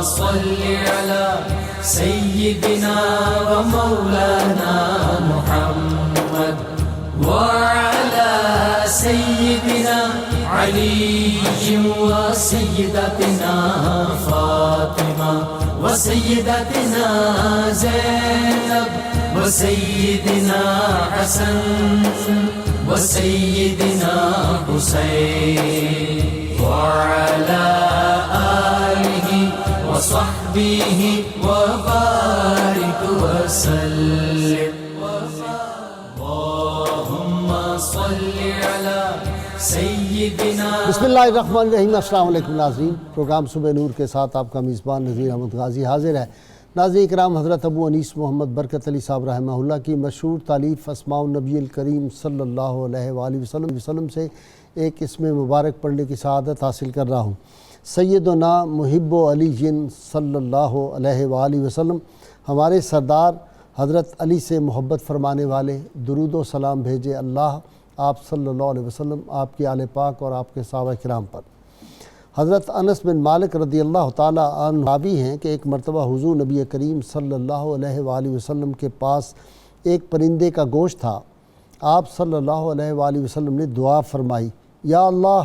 صل على سيدنا ومولانا محمد وعلى سيدنا علي وسيدتنا فاطمة وسيدتنا زينب وسيدنا حسن وسيدنا حسين وعلى آله وصحبه وبارك وسلم اللهم صل على سيدنا. بسم اللہ الرحمن الرحیم. السلام علیکم ناظرین. پروگرام صبح نور کے ساتھ آپ کا میزبان نذیر احمد غازی حاضر ہے. ناظرین کرام، حضرت ابو انیس محمد برکت علی صاحب رحمہ اللہ کی مشہور تالیف اسماء النبی الکریم صلی اللہ علیہ وآلہ وسلم سے ایک اسم مبارک پڑھنے کی سعادت حاصل کر رہا ہوں. سیدنا محب علی صلی اللہ علیہ وآلہ وسلم، ہمارے سردار حضرت علی سے محبت فرمانے والے، درود و سلام بھیجے اللہ آپ صلی اللہ علیہ وسلم، آپ کی آل پاک اور آپ کے صحابہ کرام پر. حضرت انس بن مالک رضی اللہ تعالیٰ عنہ راوی ہیں کہ ایک مرتبہ حضور نبی کریم صلی اللہ علیہ وآلہ وسلم کے پاس ایک پرندے کا گوشت تھا. آپ صلی اللہ علیہ وآلہ وسلم نے دعا فرمائی، یا اللہ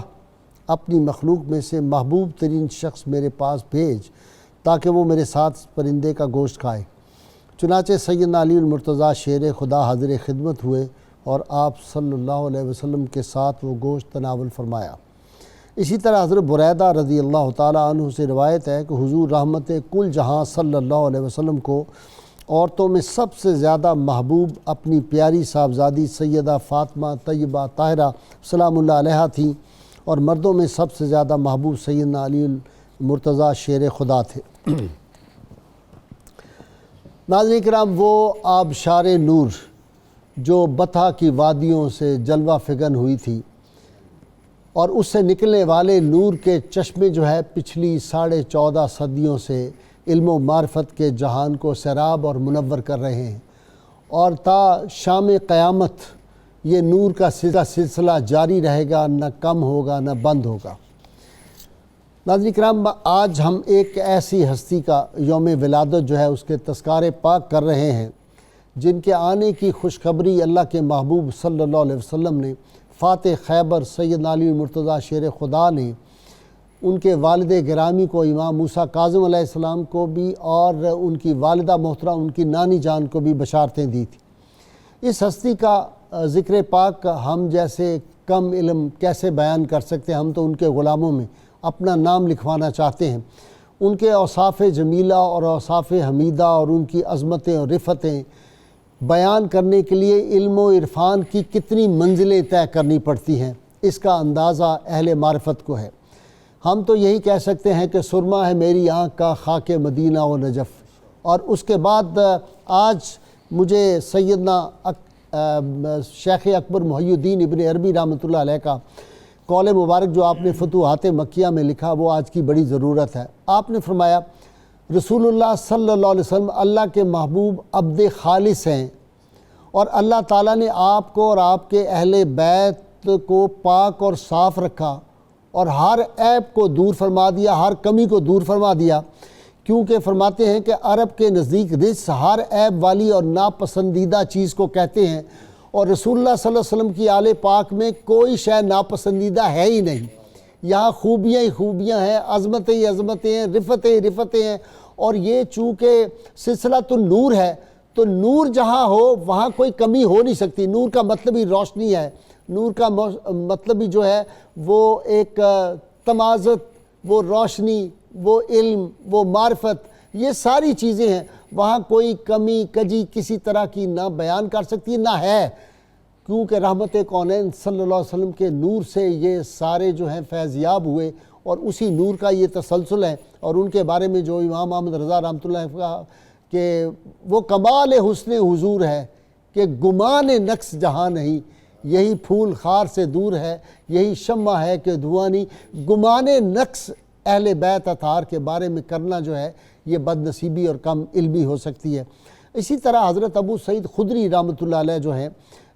اپنی مخلوق میں سے محبوب ترین شخص میرے پاس بھیج تاکہ وہ میرے ساتھ پرندے کا گوشت کھائے. چنانچہ سیدنا علی المرتضیٰ شیر خدا حاضر خدمت ہوئے اور آپ صلی اللہ علیہ وسلم کے ساتھ وہ گوشت تناول فرمایا. اسی طرح حضرت بریدہ رضی اللہ تعالیٰ عنہ سے روایت ہے کہ حضور رحمت کل جہاں صلی اللہ علیہ وسلم کو عورتوں میں سب سے زیادہ محبوب اپنی پیاری صاحبزادی سیدہ فاطمہ طیبہ طاہرہ سلام اللہ علیہا تھیں، اور مردوں میں سب سے زیادہ محبوب سیدنا علی المرتضیٰ شیر خدا تھے. ناظرین کرام، وہ آبشار نور جو بطحا کی وادیوں سے جلوہ فگن ہوئی تھی، اور اس سے نکلنے والے نور کے چشمے جو ہے پچھلی 14.5 صدیوں سے علم و معرفت کے جہان کو سیراب اور منور کر رہے ہیں، اور تا شام قیامت یہ نور کا سلسلہ جاری رہے گا، نہ کم ہوگا نہ بند ہوگا. ناظرین کرام، آج ہم ایک ایسی ہستی کا یوم ولادت جو ہے اس کے تذکار پاک کر رہے ہیں جن کے آنے کی خوشخبری اللہ کے محبوب صلی اللہ علیہ وسلم نے فاتح خیبر سیدنا علی المرتضیٰ شیر خدا نے ان کے والد گرامی کو، امام موسیٰ کاظم علیہ السلام کو بھی، اور ان کی والدہ محترم ان کی نانی جان کو بھی بشارتیں دی تھیں. اس ہستی کا ذکر پاک ہم جیسے کم علم کیسے بیان کر سکتے ہیں؟ ہم تو ان کے غلاموں میں اپنا نام لکھوانا چاہتے ہیں. ان کے اوصاف جمیلہ اور اوصاف حمیدہ اور ان کی عظمتیں اور رفتیں بیان کرنے کے لیے علم و عرفان کی کتنی منزلیں طے کرنی پڑتی ہیں، اس کا اندازہ اہل معرفت کو ہے. ہم تو یہی کہہ سکتے ہیں کہ سرما ہے میری آنکھ کا خاک مدینہ و نجف. اور اس کے بعد آج مجھے سیدنا شیخ اکبر محی الدین ابن عربی رحمۃ اللہ علیہ کا قول مبارک جو آپ نے فتوحات مکیہ میں لکھا، وہ آج کی بڑی ضرورت ہے. آپ نے فرمایا رسول اللہ صلی اللہ علیہ وسلم اللہ کے محبوب عبد خالص ہیں، اور اللہ تعالیٰ نے آپ کو اور آپ کے اہل بیت کو پاک اور صاف رکھا، اور ہر عیب کو دور فرما دیا، ہر کمی کو دور فرما دیا، کیونکہ فرماتے ہیں کہ عرب کے نزدیک رجس ہر عیب والی اور ناپسندیدہ چیز کو کہتے ہیں، اور رسول اللہ صلی اللہ علیہ وسلم کی آل پاک میں کوئی شے ناپسندیدہ ہے ہی نہیں. یہاں خوبیاں ہی خوبیاں ہیں، عظمتیں ہی عظمتیں ہیں، رفتیں ہی رفتیں ہیں. اور یہ چونکہ سلسلہ تو نور ہے، تو نور جہاں ہو وہاں کوئی کمی ہو نہیں سکتی. نور کا مطلب ہی روشنی ہے، نور کا مطلب ہی جو ہے وہ ایک تمازت، وہ روشنی، وہ علم، وہ معرفت، یہ ساری چیزیں ہیں. وہاں کوئی کمی کجی کسی طرح کی نہ بیان کر سکتی نہ ہے، کیونکہ رحمت کونین صلی اللہ علیہ وسلم کے نور سے یہ سارے جو ہیں فیضیاب ہوئے، اور اسی نور کا یہ تسلسل ہے. اور ان کے بارے میں جو امام احمد رضا رحمۃ اللہ کا کہ وہ کمال حسن حضور ہے کہ گمان نقص جہاں نہیں، یہی پھول خار سے دور ہے، یہی شمع ہے کہ دھواں نہیں. گمان نقص اہل بیت اطہار کے بارے میں کرنا جو ہے یہ بد نصیبی اور کم علمی ہو سکتی ہے. اسی طرح حضرت ابو سعید خدری رحمۃ اللہ علیہ جو ہیں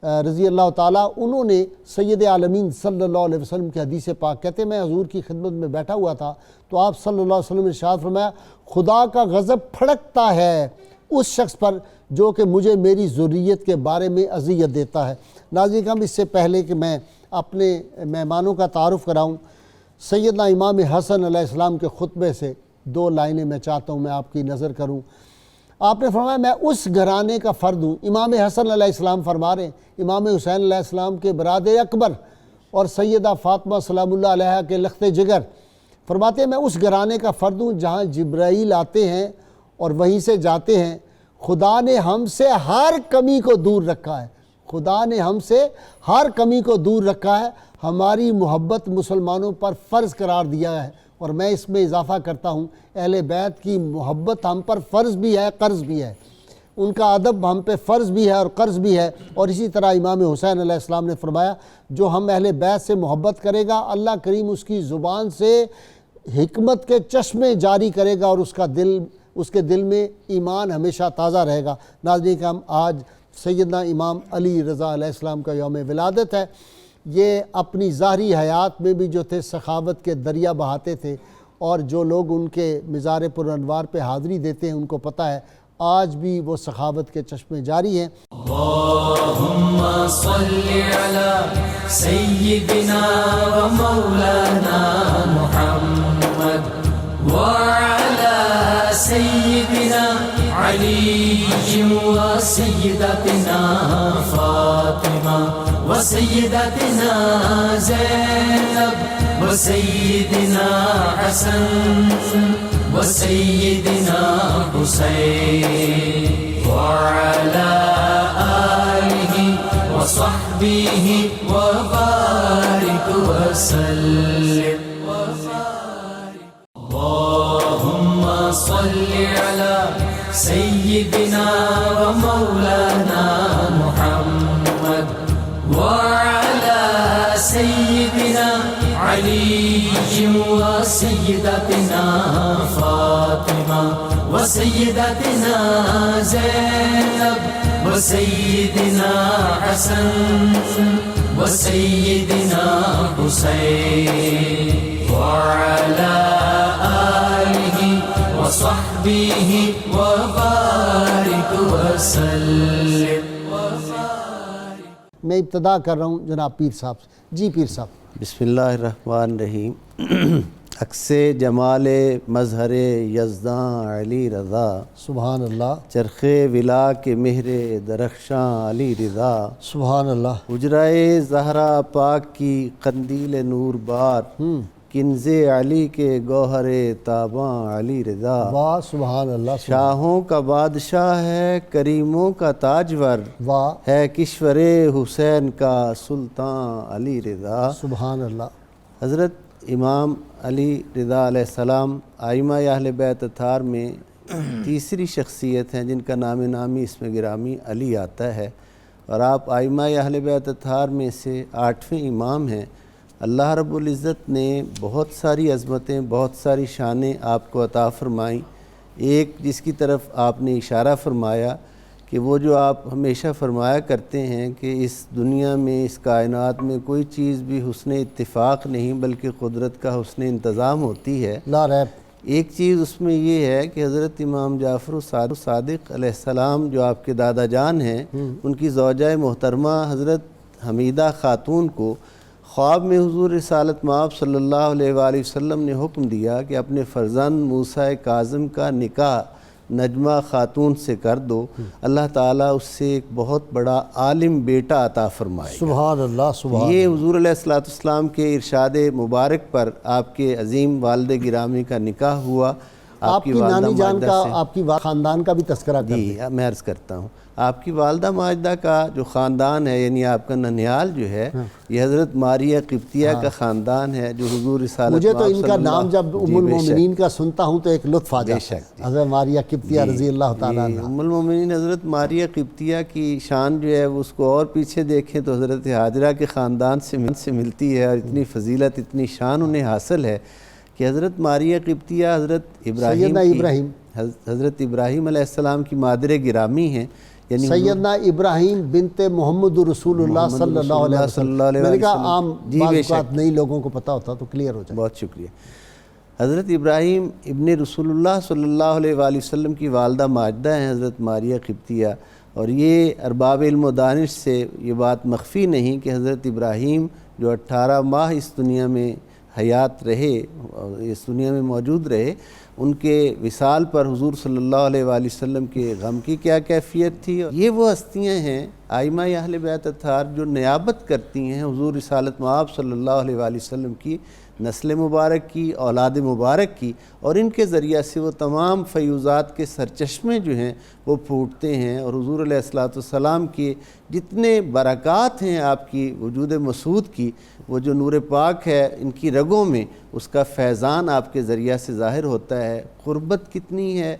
رضی اللہ تعالیٰ، انہوں نے سید عالمین صلی اللہ علیہ وسلم کی حدیث پاک کہتے ہیں میں حضور کی خدمت میں بیٹھا ہوا تھا تو آپ صلی اللہ علیہ وسلم نے ارشاد فرمایا خدا کا غضب پھڑکتا ہے اس شخص پر جو کہ مجھے میری ذریت کے بارے میں اذیت دیتا ہے۔ ناظرین کرام، اس سے پہلے کہ میں اپنے مہمانوں کا تعارف کراؤں، سیدنا امام حسن علیہ السلام کے خطبے سے 2 لائنیں میں چاہتا ہوں میں آپ کی نظر کروں۔ آپ نے فرمایا میں اس گھرانے کا فرد ہوں۔ امام حسن علیہ السلام فرما رہے ہیں، امام حسین علیہ السلام کے برادر اکبر اور سیدہ فاطمہ سلام اللہ علیہا کے لخت جگر، فرماتے ہیں میں اس گھرانے کا فرد ہوں جہاں جبرائیل آتے ہیں اور وہیں سے جاتے ہیں۔ خدا نے ہم سے ہر کمی کو دور رکھا ہے، خدا نے ہم سے ہر کمی کو دور رکھا ہے، ہماری محبت مسلمانوں پر فرض قرار دیا ہے، اور میں اس میں اضافہ کرتا ہوں اہل بیت کی محبت ہم پر فرض بھی ہے، قرض بھی ہے، ان کا ادب ہم پہ فرض بھی ہے اور قرض بھی ہے۔ اور اسی طرح امام حسین علیہ السلام نے فرمایا جو ہم اہل بیت سے محبت کرے گا اللہ کریم اس کی زبان سے حکمت کے چشمے جاری کرے گا اور اس کے دل میں ایمان ہمیشہ تازہ رہے گا۔ ناظرین کرام، آج سیدنا امام علی رضا علیہ السلام کا یوم ولادت ہے۔ یہ اپنی ظاہری حیات میں بھی جو تھے سخاوت کے دریا بہاتے تھے، اور جو لوگ ان کے مزار پر انوار پہ حاضری دیتے ہیں ان کو پتہ ہے آج بھی وہ سخاوت کے چشمے جاری ہیں۔ اللہم صلی علی سیدنا و مولانا محمد وعلی سیدنا علی و سیدتنا فاطمہ و سیدتنا زینب و سیدنا حسن و سیدنا حسین وعلی آلہ و صحبہ و بارک وسلم۔ اللہم صلی علی سیدنا و مولانا محمد وعلی سیدنا علی و سیدتنا فاطمہ و سیدتنا زینب و سیدنا حسن و سیدنا حسین وعلی آلہ و صحبہ و بارک وسلم۔ میں ابتدا کر رہا ہوں جناب پیر صاحب سے۔ جی پیر صاحب۔ بسم اللہ الرحمن الرحیم۔ عکس جمال مظہر یزداں علی رضا، سبحان اللہ، چرخ ولا کے مہر درخشاں علی رضا، سبحان اللہ، حجرائے زہرا پاک کی قندیل نور بار، کنز علی کے گوہر تاباں علی رضا، واہ سبحان اللہ، شاہوں کا بادشاہ ہے کریموں کا تاجور، واہ ہے کشور حسین کا سلطان علی رضا۔ سبحان اللہ۔ حضرت امام علی رضا علیہ السلام ائمہ اہل بیت اطہار میں تیسری شخصیت ہیں جن کا نام نامی اس میں گرامی علی آتا ہے، اور آپ ائمہ اہل بیت اطہار میں سے 8ویں امام ہیں۔ اللہ رب العزت نے بہت ساری عظمتیں، بہت ساری شانیں آپ کو عطا فرمائیں۔ ایک جس کی طرف آپ نے اشارہ فرمایا کہ وہ جو آپ ہمیشہ فرمایا کرتے ہیں کہ اس دنیا میں، اس کائنات میں کوئی چیز بھی حسن اتفاق نہیں بلکہ قدرت کا حسن انتظام ہوتی ہے۔ لا ریب۔ ایک چیز اس میں یہ ہے کہ حضرت امام جعفر صادق علیہ السلام جو آپ کے دادا جان ہیں، ان کی زوجہ محترمہ حضرت حمیدہ خاتون کو خواب میں حضور رسالت مآب صلی اللہ علیہ وآلہ وسلم نے حکم دیا کہ اپنے فرزند موسیٰ کاظم کا نکاح نجمہ خاتون سے کر دو، اللہ تعالیٰ اس سے ایک بہت بڑا عالم بیٹا عطا فرمائے۔ سبحان اللہ، سبحان یہ حضور علیہ السلام کے ارشاد مبارک پر آپ کے عظیم والد گرامی کا نکاح ہوا۔ آپ کی نانی جان کا، آپ کی خاندان کا بھی تذکرہ کر جی میں عرض کرتا ہوں۔ آپ کی والدہ ماجدہ کا جو خاندان ہے، یعنی آپ کا ننیال جو ہے، یہ حضرت ماریہ قبطیہ کا خاندان ہے جو حضور رسالت مجھے تو ان کا نام جب ام المومنین کا سنتا ہوں تو ایک لطف آ جاتا ہے، حضرت ماریہ قبطیہ رضی اللہ تعالیٰ عنہ۔ ام المومنین حضرت ماریہ قبطیہ کی شان جو ہے اس کو اور پیچھے دیکھیں تو حضرت ہاجرہ کے خاندان سے ملتی ہے، اور اتنی فضیلت، اتنی شان انہیں حاصل ہے کہ حضرت ماریہ قبطیہ حضرت ابراہیم علیہ السلام کی مادر گرامی ہیں۔ یعنی سیدنا ابراہیم بنت محمد رسول اللہ صلی اللہ علیہ وسلم، میں نے کہا عام بعض اوقات نئی لوگوں کو پتہ ہوتا تو کلیئر ہو جائے۔ بہت شکریہ۔ حضرت ابراہیم ابن رسول اللہ صلی اللہ علیہ وآلہ وسلم کی والدہ ماجدہ ہیں حضرت ماریہ قبطیہ، اور یہ ارباب علم و دانش سے یہ بات مخفی نہیں کہ حضرت ابراہیم جو 18 ماہ اس دنیا میں حیات رہے، اس دنیا میں موجود رہے، ان کے وصال پر حضور صلی اللہ علیہ وآلہ وسلم کے غم کی کیا کیفیت تھی۔ یہ وہ ہستیاں ہیں آئمہ اہل بیت اطہار جو نیابت کرتی ہیں حضور رسالت مآب صلی اللہ علیہ وآلہ وسلم کی، نسل مبارک کی، اولاد مبارک کی، اور ان کے ذریعہ سے وہ تمام فیوزات کے سرچشمے جو ہیں وہ پھوٹتے ہیں، اور حضور علیہ السلام کے جتنے برکات ہیں آپ کی وجود مسعود کی، وہ جو نور پاک ہے ان کی رگوں میں، اس کا فیضان آپ کے ذریعہ سے ظاہر ہوتا ہے۔ قربت کتنی ہے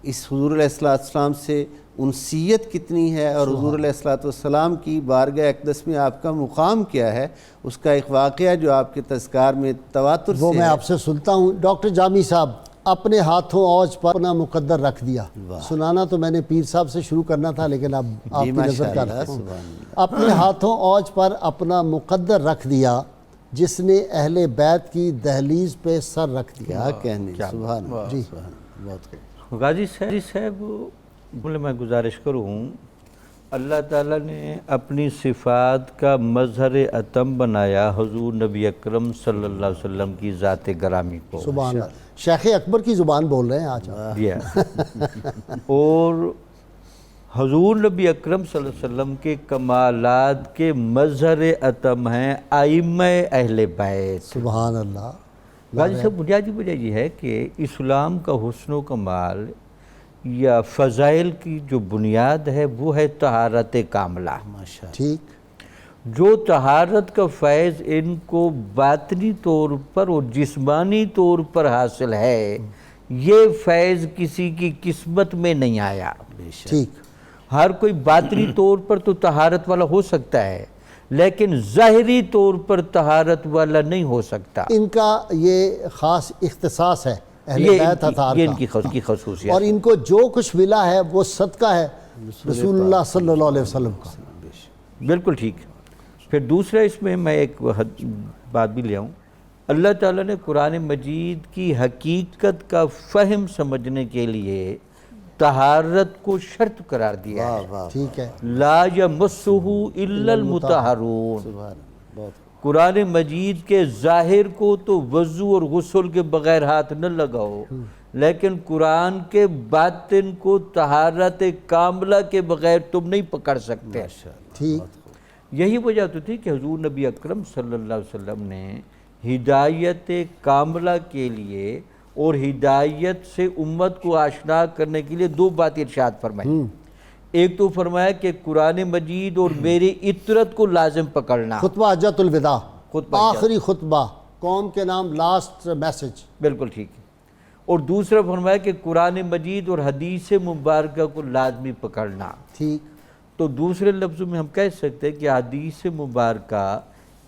اس حضور علیہ السلام سے، انسیت کتنی ہے، اور حضور علیہ السلام کی بارگاہ اقدس میں آپ کا مقام کیا ہے، اس کا ایک واقعہ جو آپ کے تذکار میں تواتر سے وہ میں آپ سے سنتا ہوں۔ ڈاکٹر جامی صاحب، اپنے ہاتھوں اوج پر اپنا مقدر رکھ دیا۔ سنانا تو میں نے پیر صاحب سے شروع کرنا تھا، لیکن اب آپ کی نظر کا رکھتا ہوں۔ اپنے ہاتھوں اوج پر اپنا مقدر رکھ دیا جس نے اہل بیت کی دہلیز پہ سر رکھ دیا۔ کیا کہنے، سبحان اللہ، جی بہت خوب۔ غازی صاحب بولے میں گزارش کروں، اللہ تعالیٰ نے اپنی صفات کا مظہر اتم بنایا حضور نبی اکرم صلی اللہ علیہ وسلم کی ذات گرامی کو۔ سبحان اللہ، شیخ اکبر کی زبان بول رہے ہیں آج آپ۔ اور حضور نبی اکرم صلی اللہ علیہ وسلم کے کمالات کے مظہر اتم ہیں ائمہ اہل بیت۔ سبحان اللہ۔ غازی صاحب بنیادی وجہ یہ ہے کہ اسلام کا حسن و کمال یا فضائل کی جو بنیاد ہے وہ ہے طہارت کاملہ۔ ٹھیک۔ جو طہارت کا فیض ان کو باطنی طور پر اور جسمانی طور پر حاصل ہے، یہ فیض کسی کی قسمت میں نہیں آیا۔ ٹھیک۔ ہر کوئی باطنی طور پر تو طہارت والا ہو سکتا ہے، لیکن ظاہری طور پر طہارت والا نہیں ہو سکتا۔ ان کا یہ خاص اختصاص ہے اہل بیت اطہار یہ ان کا، کی خصوصیت، اور ان کو جو کچھ ملا ہے وہ صدقہ ہے رسول اللہ صلی اللہ علیہ وسلم کا۔ بالکل ٹھیک۔ پھر دوسرا اس میں میں ایک بات بھی لے آؤں، اللہ تعالیٰ نے قرآن مجید کی حقیقت کا فہم سمجھنے کے لیے طہارت کو شرط قرار دیا ہے۔ ٹھیک ہے۔ لا یمسہ الا المطہرون۔ قرآن مجید کے ظاہر کو تو وضو اور غسل کے بغیر ہاتھ نہ لگاؤ، لیکن قرآن کے باطن کو طہارت کاملہ کے بغیر تم نہیں پکڑ سکتے۔ ٹھیک۔ یہی وجہ تو تھی کہ حضور نبی اکرم صلی اللہ علیہ وسلم نے ہدایت کاملہ کے لیے اور ہدایت سے امت کو آشنا کرنے کے لیے دو بات ارشاد فرمائی۔ ایک تو فرمایا کہ قرآن مجید اور میری اطرت کو لازم پکڑنا، خطبہ حجۃ الوداع، خطبہ آخری خطبہ، قوم کے نام لاسٹ میسج۔ بالکل ٹھیک ہے۔ اور دوسرا فرمایا کہ قرآن مجید اور حدیث مبارکہ کو لازمی پکڑنا۔ ٹھیک۔ تو دوسرے لفظوں میں ہم کہہ سکتے ہیں کہ حدیث مبارکہ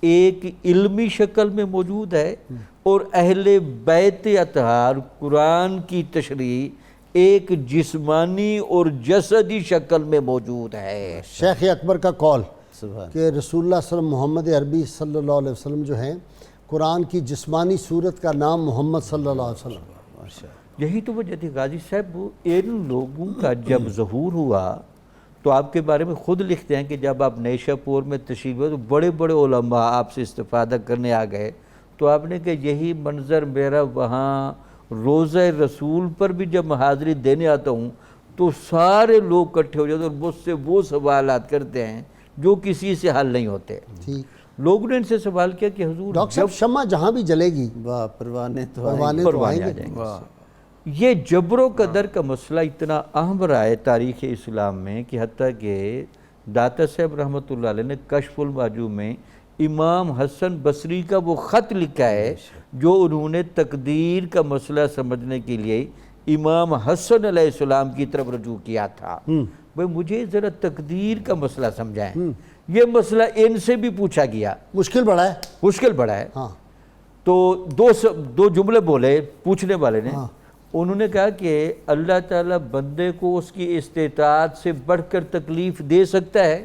ایک علمی شکل میں موجود ہے، اور اہل بیت اطہار قرآن کی تشریح ایک جسمانی اور جسدی شکل میں موجود ہے۔ شیخ اکبر کا قول کہ رسول اللہ صلی اللہ علیہ وسلم محمد عربی صلی اللہ علیہ وسلم جو ہیں، قرآن کی جسمانی صورت کا نام محمد صلی اللہ علیہ وسلم۔ یہی تو وجہ تھی غازی صاحب، ان لوگوں کا جب ظہور ہوا تو آپ کے بارے میں خود لکھتے ہیں کہ جب آپ نیشہ پور میں تشریف ہوئے تو بڑے بڑے علماء آپ سے استفادہ کرنے آ گئے، تو آپ نے کہ یہی منظر میرا وہاں روزہ رسول پر بھی جب میں حاضری دینے آتا ہوں تو سارے لوگ اکٹھے ہو جاتے ہیں اور مجھ سے وہ سوالات کرتے ہیں جو کسی سے حل نہیں ہوتے۔ ٹھیک۔ لوگوں نے ان سے سوال کیا کہ حضور ڈاکٹر صاحب شمع جہاں بھی جلے گی واہ، پروانے تو پروانے تو آئیں آ گے۔ جائیں گے۔ یہ جبر و قدر کا مسئلہ اتنا اہم رہا ہے تاریخ اسلام میں کہ حتیٰ کہ داتا صاحب رحمۃ اللہ علیہ نے کشف المحجوب میں امام حسن بصری کا وہ خط لکھا ہے جو انہوں نے تقدیر کا مسئلہ سمجھنے کے لیے امام حسن علیہ السلام کی طرف رجوع کیا تھا۔ بھئی مجھے ذرا تقدیر کا مسئلہ سمجھائیں۔ یہ مسئلہ ان سے بھی پوچھا گیا، مشکل بڑا ہے۔ مشکل بڑا ہے۔ ہاں۔ تو دو جملے بولے پوچھنے والے نے، انہوں نے کہا کہ اللہ تعالیٰ بندے کو اس کی استطاعت سے بڑھ کر تکلیف دے سکتا ہے؟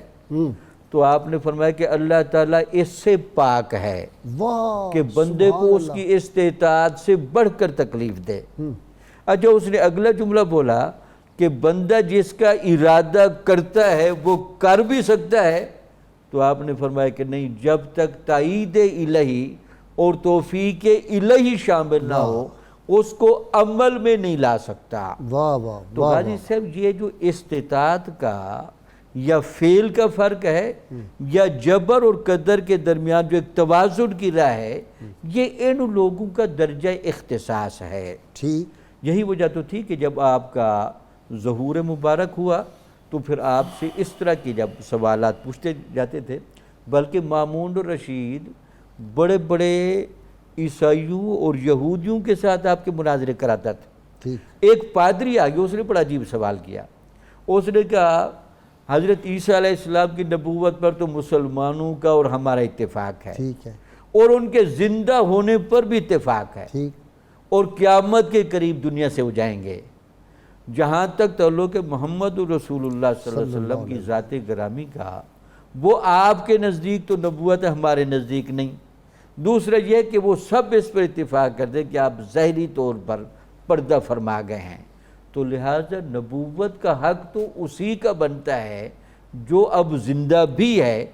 تو آپ نے فرمایا کہ اللہ تعالیٰ اس سے پاک ہے واہ کہ بندے کو اس کی استطاعت سے بڑھ کر تکلیف دے۔ اچھا اس نے اگلا جملہ بولا کہ بندہ جس کا ارادہ کرتا ہے وہ کر بھی سکتا ہے، تو آپ نے فرمایا کہ نہیں، جب تک تائید الہی اور توفیق الہی شامل نہ ہو اس کو عمل میں نہیں لا سکتا۔ واہ واہ تو غازی صاحب یہ جو استطاعت کا یا فعل کا فرق ہے یا جبر اور قدر کے درمیان جو ایک توازن کی راہ ہے، یہ ان لوگوں کا درجہ اختصاص ہے۔ ٹھیک، یہی وجہ تو تھی کہ جب آپ کا ظہور مبارک ہوا تو پھر آپ سے اس طرح کی جب سوالات پوچھتے جاتے تھے، بلکہ مامون الرشید بڑے بڑے عیسائیوں اور یہودیوں کے ساتھ آپ کے مناظرے کراتا تھا۔ ٹھیک، ایک پادری آگے اس نے بڑا عجیب سوال کیا، اس نے کہا حضرت عیسیٰ علیہ السلام کی نبوت پر تو مسلمانوں کا اور ہمارا اتفاق ہے، ٹھیک ہے، اور ان کے زندہ ہونے پر بھی اتفاق ہے، ٹھیک، اور قیامت کے قریب دنیا سے ہو جائیں گے۔ جہاں تک تعلق محمد رسول اللہ صلی اللہ علیہ وسلم کی ذات گرامی کا، وہ آپ کے نزدیک تو نبوت ہے، ہمارے نزدیک نہیں۔ دوسرا یہ کہ وہ سب اس پر اتفاق کرتے کہ آپ ظاہری طور پر پردہ فرما گئے ہیں، تو لہٰذا نبوت کا حق تو اسی کا بنتا ہے جو اب زندہ بھی ہے،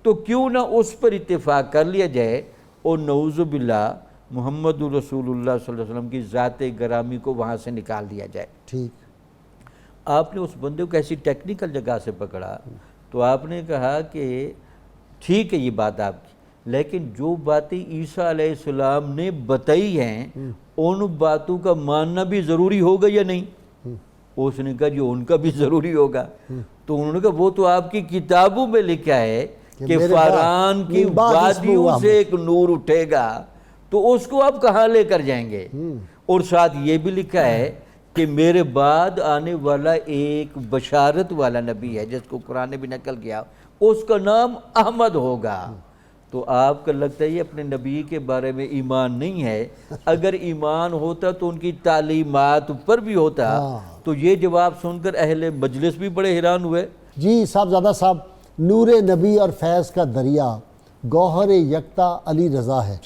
تو کیوں نہ اس پر اتفاق کر لیا جائے اور نعوذ باللہ محمد رسول اللہ صلی اللہ علیہ وسلم کی ذات گرامی کو وہاں سے نکال دیا جائے۔ ٹھیک، آپ نے اس بندے کو ایسی ٹیکنیکل جگہ سے پکڑا تو آپ نے کہا کہ ٹھیک ہے یہ بات آپ کی، لیکن جو باتیں عیسیٰ علیہ السلام نے بتائی ہیں ان باتوں کا ماننا بھی ضروری ہوگا یا نہیں؟ اس نے کہا جو ان کا بھی ضروری ہوگا۔ تو انہوں نے کہا وہ تو آپ کی کتابوں میں لکھا ہے کہ فاران کی وادیوں سے ایک نور اٹھے گا، تو اس کو آپ کہاں لے کر جائیں گے؟ اور ساتھ یہ بھی لکھا ہے کہ میرے بعد آنے والا ایک بشارت والا نبی ہے جس کو قرآن نے بھی نقل کیا، اس کا نام احمد ہوگا۔ تو آپ کا لگتا ہے یہ اپنے نبی کے بارے میں ایمان نہیں ہے، اگر ایمان ہوتا تو ان کی تعلیمات پر بھی ہوتا۔ تو یہ جواب سن کر اہل مجلس بھی بڑے حیران ہوئے۔ جی صاحبزادہ صاحب، نور نبی اور فیض کا دریا گوہر یکتا علی رضا ہے،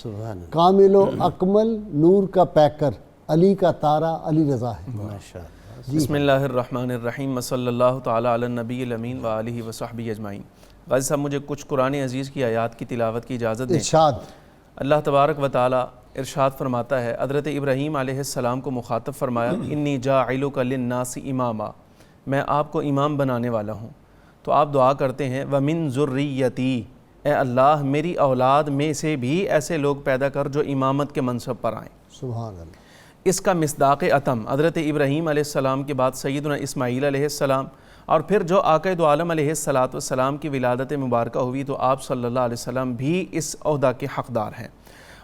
کامل و اکمل نور کا پیکر علی کا تارہ علی رضا ہے۔ بسم اللہ الرحمن الرحیم، صلی اللہ تعالیٰ علی النبی الامین وآلہ وصحبہ اجمعین۔ غازی صاحب مجھے کچھ قرآن عزیز کی آیات کی تلاوت کی اجازت دیں۔ ارشاد۔ اللہ تبارک و تعالیٰ ارشاد فرماتا ہے، حضرت ابراہیم علیہ السلام کو مخاطب فرمایا، انی جاعلک للناس اماما، میں آپ کو امام بنانے والا ہوں۔ تو آپ دعا کرتے ہیں ومن ذریتی، اے اللہ میری اولاد میں سے بھی ایسے لوگ پیدا کر جو امامت کے منصب پر آئیں۔ سبحان اللہ۔ اس کا مصداق اتم حضرت ابراہیم علیہ السلام کے بعد سیدنا اسماعیل علیہ السلام، اور پھر جو آقا دو عالم علیہ السلام کی ولادت مبارکہ ہوئی تو آپ صلی اللہ علیہ وسلم بھی اس عہدہ کے حقدار ہیں،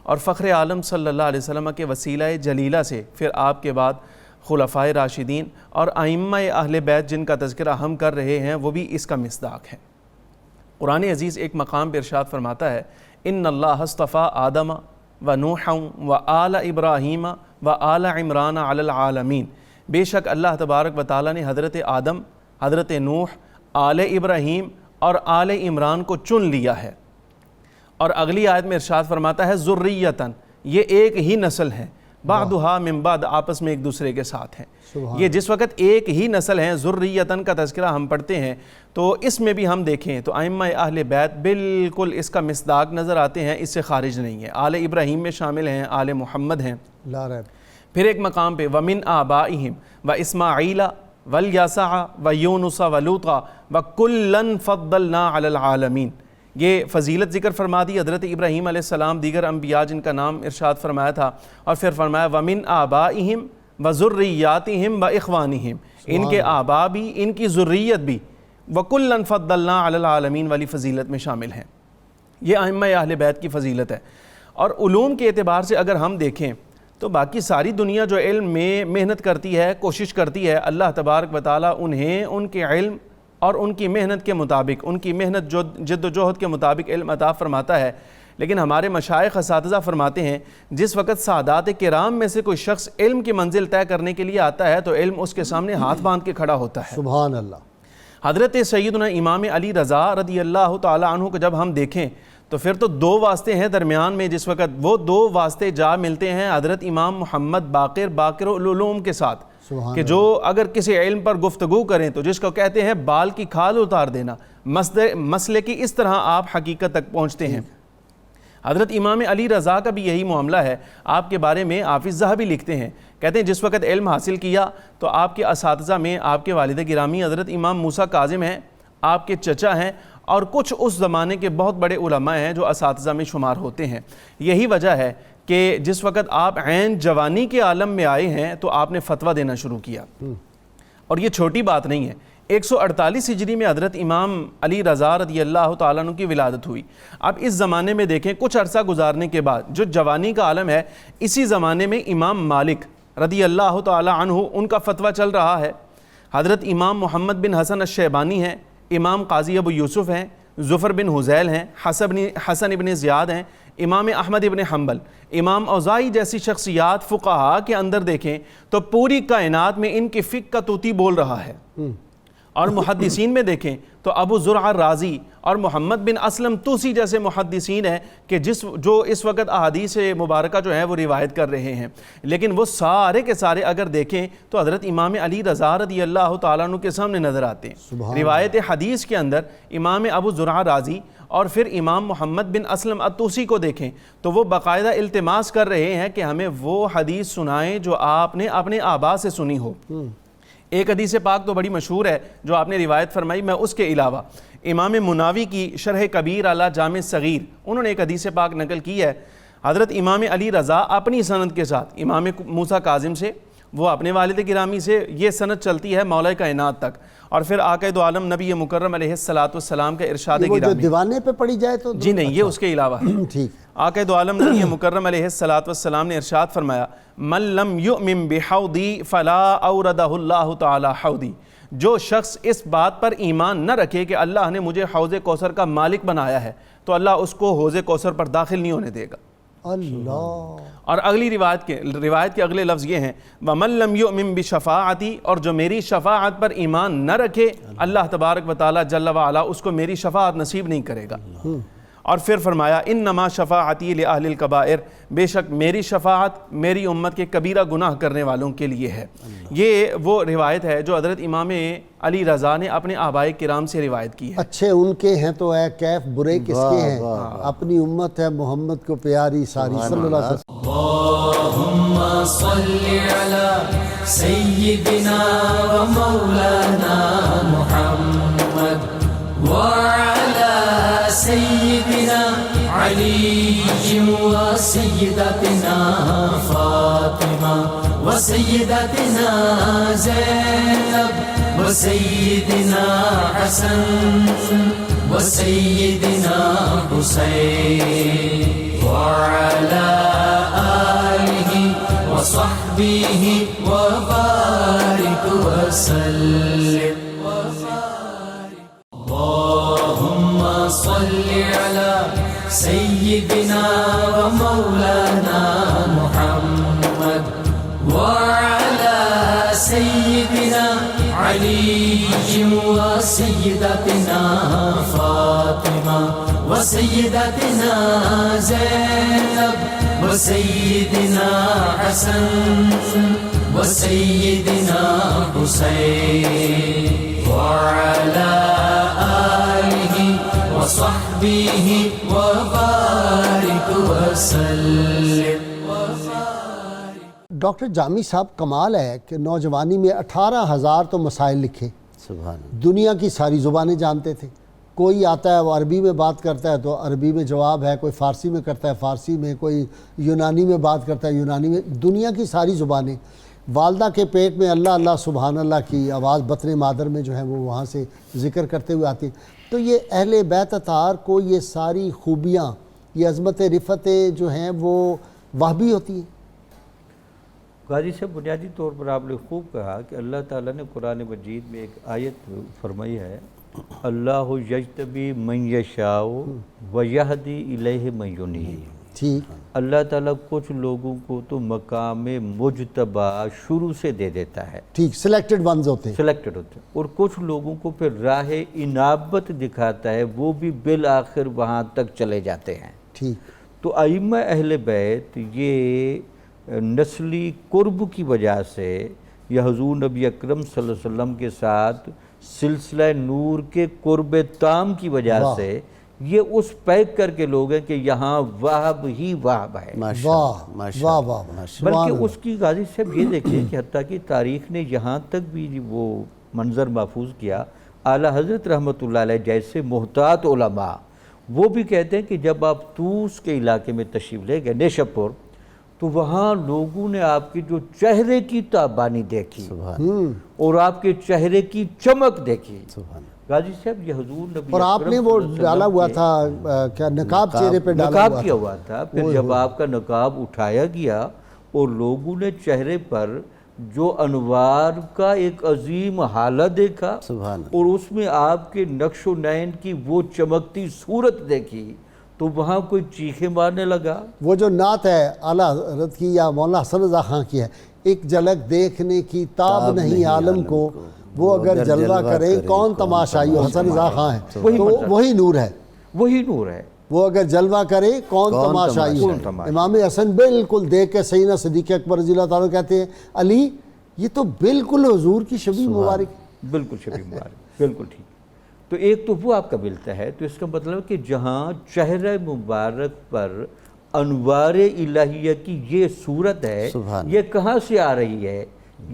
اور فخر عالم صلی اللہ علیہ وسلم کے وسیلہ جلیلہ سے پھر آپ کے بعد خلفائے راشدین اور ائمہ اہل بیت جن کا تذکرہ ہم کر رہے ہیں وہ بھی اس کا مصداق ہے۔ قرآن عزیز ایک مقام پر ارشاد فرماتا ہے، ان اللہ اصطفیٰ آدم و نوحا و آل ابراہیم و آل عمران علی العالمین، بے شک اللہ تبارک و تعالیٰ نے حضرت آدم، حضرت نوح، آل ابراہیم اور آل عمران کو چن لیا ہے۔ اور اگلی آیت میں ارشاد فرماتا ہے ذریتاً، یہ ایک ہی نسل ہے، بعدھا من بعد، آپس میں ایک دوسرے کے ساتھ ہیں۔ یہ جس وقت ایک ہی نسل ہیں، ذریتاً کا تذکرہ ہم پڑھتے ہیں تو اس میں بھی ہم دیکھیں تو ائمہ اہل بیت بالکل اس کا مصداق نظر آتے ہیں، اس سے خارج نہیں ہے۔ آل ابراہیم میں شامل ہیں، آل محمد ہیں۔ لا ریب۔ پھر ایک مقام پہ ومن آبائہم و اسماعیل والیسع و یونس و لوطا و کلن فضلنا علی العالمین، یہ فضیلت ذکر فرما دی حضرت ابراہیم علیہ السلام، دیگر انبیاء جن کا نام ارشاد فرمایا تھا، اور پھر فرمایا ومن آبائہم و ذریاتہم و اخوانہم، ان کے آبا بھی ان کی ذریت بھی وَكُلًّا فَضَّلْنَا عَلَى الْعَالَمِينَ والی فضیلت میں شامل ہیں۔ یہ ائمہ اہل بیت کی فضیلت ہے۔ اور علوم کے اعتبار سے اگر ہم دیکھیں تو باقی ساری دنیا جو علم میں محنت کرتی ہے، کوشش کرتی ہے، اللہ تبارک و تعالیٰ انہیں ان کے علم اور ان کی محنت کے مطابق، ان کی محنت جد و جہد کے مطابق علم عطا فرماتا ہے، لیکن ہمارے مشائخ اساتذہ فرماتے ہیں جس وقت سعادات کرام میں سے کوئی شخص علم کی منزل طے کرنے کے لیے آتا ہے تو علم اس کے سامنے ہاتھ باندھ کے کھڑا ہوتا ہے۔ سبحان اللہ۔ حضرت سیدنا امام علی رضا رضی اللہ تعالی عنہ کو جب ہم دیکھیں تو پھر تو دو واسطے ہیں درمیان میں، جس وقت وہ دو واسطے جا ملتے ہیں حضرت امام محمد باقر العلوم کے ساتھ، کہ جو اگر کسی علم پر گفتگو کریں تو جس کو کہتے ہیں بال کی کھال اتار دینا، مسئلے کی اس طرح آپ حقیقت تک پہنچتے ہیں۔ حضرت امام علی رضا کا بھی یہی معاملہ ہے۔ آپ کے بارے میں حافظ ذہبی لکھتے ہیں، کہتے ہیں جس وقت علم حاصل کیا تو آپ کے اساتذہ میں آپ کے والد گرامی حضرت امام موسیٰ کاظم ہیں، آپ کے چچا ہیں، اور کچھ اس زمانے کے بہت بڑے علماء ہیں جو اساتذہ میں شمار ہوتے ہیں۔ یہی وجہ ہے کہ جس وقت آپ عین جوانی کے عالم میں آئے ہیں تو آپ نے فتویٰ دینا شروع کیا، اور یہ چھوٹی بات نہیں ہے۔ 148 ہجری میں حضرت امام علی رضا رضی اللہ تعالیٰ عنہ کی ولادت ہوئی۔ اب اس زمانے میں دیکھیں کچھ عرصہ گزارنے کے بعد جو جوانی کا عالم ہے، اسی زمانے میں امام مالک رضی اللہ تعالیٰ عنہ ان کا فتویٰ چل رہا ہے۔ حضرت امام محمد بن حسن الشیبانی ہیں، امام قاضی ابو یوسف ہیں، ظفر بن حزیل ہیں، حسن ابن زیاد ہیں، امام احمد ابن حنبل، امام اوزاعی جیسی شخصیات فقہاء کے اندر دیکھیں تو پوری کائنات میں ان کی فقہ کا طوطی بول رہا ہے۔ اور محدثین میں دیکھیں تو ابو زرع رازی اور محمد بن اسلم توسی جیسے محدثین ہیں کہ جو اس وقت احادیث مبارکہ جو ہیں وہ روایت کر رہے ہیں، لیکن وہ سارے کے سارے اگر دیکھیں تو حضرت امام علی رضا رضی اللہ تعالیٰ عنہ کے سامنے نظر آتے ہیں۔ روایت حدیث کے اندر امام ابو زرع رازی اور پھر امام محمد بن اسلم الطوسی کو دیکھیں تو وہ باقاعدہ التماس کر رہے ہیں کہ ہمیں وہ حدیث سنائیں جو آپ نے اپنے آبا سے سنی ہو۔ ایک حدیث پاک تو بڑی مشہور ہے جو آپ نے روایت فرمائی، میں اس کے علاوہ امام مناوی کی شرح کبیر علی جامع صغیر انہوں نے ایک حدیث پاک نقل کی ہے۔ حضرت امام علی رضا اپنی سند کے ساتھ امام موسیٰ کاظم سے، وہ اپنے والد گرامی سے، یہ سند چلتی ہے مولا کائنات تک، اور پھر آقا دو عالم نبی مکرم علیہ السلام کا ارشاد وہ جو گرامی، دیوانے پہ پڑھی جائے تو جی نہیں، یہ اس کے علاوہ ہے۔ ٹھیک۔ آقا دو عالم نبی مکرم علیہ السلام نے ارشاد فرمایا، من لم یؤمن بحوضی فلا اوردہ اللہ تعالی حوضی، جو شخص اس بات پر ایمان نہ رکھے کہ اللہ نے مجھے حوض کوثر کا مالک بنایا ہے تو اللہ اس کو حوض کوثر پر داخل نہیں ہونے دے گا۔ اللہ۔ اور اگلی روایت کے اگلے لفظ یہ ہیں، وَمَن لَمْ يُؤْمِن بِشَفَاعَتِي، اور جو میری شفاعت پر ایمان نہ رکھے اللہ تبارک و تعالی جل وعلا اس کو میری شفاعت نصیب نہیں کرے گا۔ اور پھر فرمایا انما شفاعتی لأہل الکبائر، بے شک میری شفاعت میری امت کے کبیرہ گناہ کرنے والوں کے لیے ہے۔ یہ وہ روایت ہے جو حضرت امام علی رضا نے اپنے آبائے کرام سے روایت کی ہے۔ اچھے ان کے ہیں تو اے کیف برے کس کے ہیں، اپنی امت ہے محمد کو پیاری ساری صلی اللہ علیہ وسلم۔ اللہم صلی علی سیدنا و مولانا محمد وعلی سیدنا علی و سیدتنا فاطمہ و سیدتنا زینب و سیدنا حسن و سیدنا حسین وعلی آلہ و صحبہ و بارک وسلم۔ اللہم صلی علی سیدنا و مولانا محمد وعلی سیدنا علی و سیدتنا فاطمہ و سیدتنا زینب و سیدنا حسن و سیدنا حسین وعلی آلہ و صحبہ و بارک وسلم۔ ڈاکٹر جامی صاحب کمال ہے کہ نوجوانی میں 18,000 تو مسائل لکھے، سبحان اللہ۔ دنیا کی ساری زبانیں جانتے تھے، کوئی آتا ہے وہ عربی میں بات کرتا ہے تو عربی میں جواب ہے، کوئی فارسی میں کرتا ہے فارسی میں، کوئی یونانی میں بات کرتا ہے یونانی میں، دنیا کی ساری زبانیں۔ والدہ کے پیٹ میں اللہ اللہ سبحان اللہ کی آواز بطن مادر میں جو ہے وہ وہاں سے ذکر کرتے ہوئے آتی۔ تو یہ اہل بیت اطہار کو یہ ساری خوبیاں، یہ عظمت رفتیں جو ہیں وہ وہبی ہوتی ہیں۔ غازی صاحب بنیادی طور پر آپ نے خوب کہا کہ اللہ تعالیٰ نے قرآن مجید میں ایک آیت فرمائی ہے اللہ یجتبی من یشاء و یہدی الیہ من ینیب۔ ٹھیک، اللہ تعالیٰ کچھ لوگوں کو تو مقام مجتبی شروع سے دے دیتا ہے، ٹھیک، سلیکٹڈ ونز ہوتے ہیں۔ سلیکٹڈ ہوتے ہیں، اور کچھ لوگوں کو پھر راہ انابت دکھاتا ہے، وہ بھی بالآخر وہاں تک چلے جاتے ہیں۔ ٹھیک، تو ائمہ اہل بیت یہ نسلی قرب کی وجہ سے یا حضور نبی اکرم صلی اللہ علیہ وسلم کے ساتھ سلسلہ نور کے قرب تام کی وجہ سے یہ اس پیک کر کے لوگ ہیں کہ یہاں وہب ہی وہب ہے، واہ واہ واہ، بلکہ اس کی غازی صاحب یہ دیکھیں کہ حتیٰ کہ تاریخ نے یہاں تک بھی وہ منظر محفوظ کیا، اعلیٰ حضرت رحمۃ اللہ علیہ جیسے محتاط علماء وہ بھی کہتے ہیں کہ جب آپ طوس کے علاقے میں تشریف لے گئے نیشاپور، تو وہاں لوگوں نے آپ کے جو چہرے کی تابانی دیکھی اور آپ کے چہرے کی چمک دیکھی۔ غازی صاحب یہ حضور نبی اور آپ نے وہ ڈالا ہوا تھا کیا نقاب چہرے پہ ڈالا نقاب ہوا کیا تھا؟ ہوا تھا، پھر جب آپ کا نقاب اٹھایا گیا اور لوگوں نے چہرے پر جو انوار کا ایک عظیم حالہ دیکھا اور اس میں آپ کے نقش و نین کی وہ چمکتی صورت دیکھی تو وہاں کوئی چیخیں مارنے لگا۔ وہ جو نعت ہے اعلیٰ حضرت کی یا مولانا حسن رضا خان کی ہے، ایک جھلک دیکھنے کی تاب نہیں عالم کو، وہ اگر جلوہ کرے کون تماشائی، حسن رضا خان ہے تو وہی نور ہے، وہی نور ہے، وہ اگر جلوہ کرے کون تماشائی ہے۔ امام حسن بالکل دیکھ کے سیدنا صدیق اکبر رضی اللہ تعالیٰ کہتے ہیں علی یہ تو بالکل حضور کی شبیہ مبارک، بالکل شبیہ مبارک، بالکل ٹھیک۔ تو ایک تو وہ آپ کا ملتا ہے، تو اس کا مطلب ہے کہ جہاں چہرہ مبارک پر انوار الہیہ کی یہ صورت ہے، یہ کہاں سے آ رہی ہے؟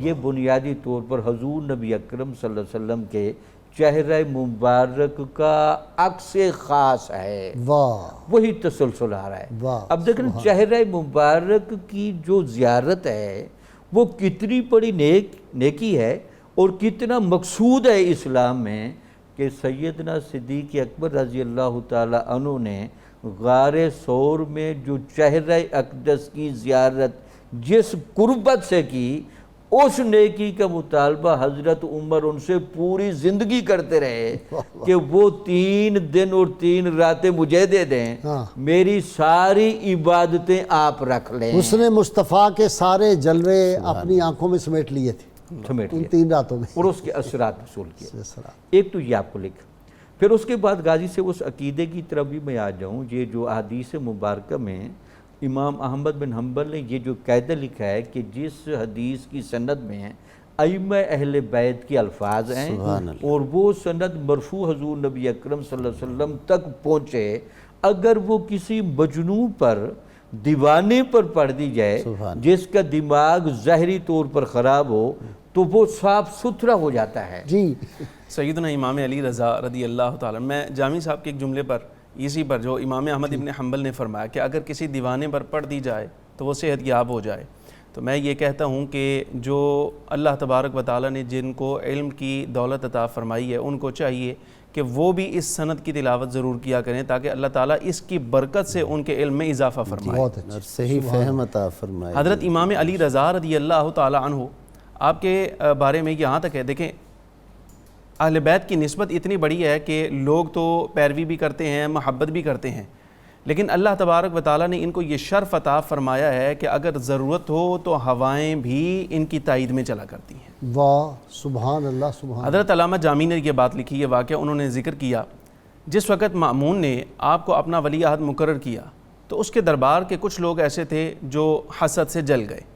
یہ بنیادی طور پر حضور نبی اکرم صلی اللہ علیہ وسلم کے چہرہ مبارک کا عکس خاص ہے، واہ وہی تسلسل آ رہا ہے۔ واہ، اب دیکھیں چہرہ مبارک کی جو زیارت ہے وہ کتنی بڑی نیکی ہے اور کتنا مقصود ہے اسلام میں کہ سیدنا صدیق اکبر رضی اللہ تعالی عنہ نے غار ثور میں جو چہرہ اقدس کی زیارت جس قربت سے کی، اس نیکی کا مطالبہ حضرت عمر ان سے پوری زندگی کرتے رہے کہ وہ 3 دن اور 3 راتیں مجھے دے دیں، میری ساری عبادتیں آپ رکھ لیں۔ اس نے مصطفیٰ کے سارے جلوے اپنی آنکھوں میں سمیٹ لیے تھے ان 3 راتوں میں، اور اس کے اثرات وصول کیے۔ ایک تو یہ آپ کو لکھ، پھر اس کے بعد غازی سے اس عقیدے کی طرف بھی میں آ جاؤں، یہ جو احادیث مبارکہ میں امام احمد بن حنبل نے یہ جو قاعدہ لکھا ہے کہ جس حدیث کی سند میں ائمہ اہل بیت کے الفاظ ہیں اور وہ سند مرفوع حضور نبی اکرم صلی اللہ علیہ وسلم تک پہنچے، اگر وہ کسی مجنون پر دیوانے پر پڑھ دی جائے جس کا دماغ ظاہری طور پر خراب ہو تو وہ صاف ستھرا ہو جاتا ہے۔ جی سیدنا امام علی رضا رضی اللہ تعالیٰ، میں جامی صاحب کے ایک جملے پر اسی پر جو امام احمد ابن حنبل نے فرمایا کہ اگر کسی دیوانے پر پڑھ دی جائے تو وہ صحت یاب ہو جائے، تو میں یہ کہتا ہوں کہ جو اللہ تبارک و تعالیٰ نے جن کو علم کی دولت عطا فرمائی ہے ان کو چاہیے کہ وہ بھی اس سند کی تلاوت ضرور کیا کریں تاکہ اللہ تعالیٰ اس کی برکت سے ان کے علم میں اضافہ فرمائے، بہت اچھا، صحیح فہم عطا فرمائے۔ حضرت امام علی رضا رضی اللہ تعالیٰ عنہ آپ کے بارے میں یہاں تک ہے، دیکھیں اہل بیت کی نسبت اتنی بڑی ہے کہ لوگ تو پیروی بھی کرتے ہیں، محبت بھی کرتے ہیں، لیکن اللہ تبارک و تعالیٰ نے ان کو یہ شرف عطا فرمایا ہے کہ اگر ضرورت ہو تو ہوائیں بھی ان کی تائید میں چلا کرتی ہیں۔ واہ، سبحان اللہ، سبحان حضرت علامہ جامی نے یہ بات لکھی، یہ واقعہ انہوں نے ذکر کیا، جس وقت مأمون نے آپ کو اپنا ولی عہد مقرر کیا تو اس کے دربار کے کچھ لوگ ایسے تھے جو حسد سے جل گئے۔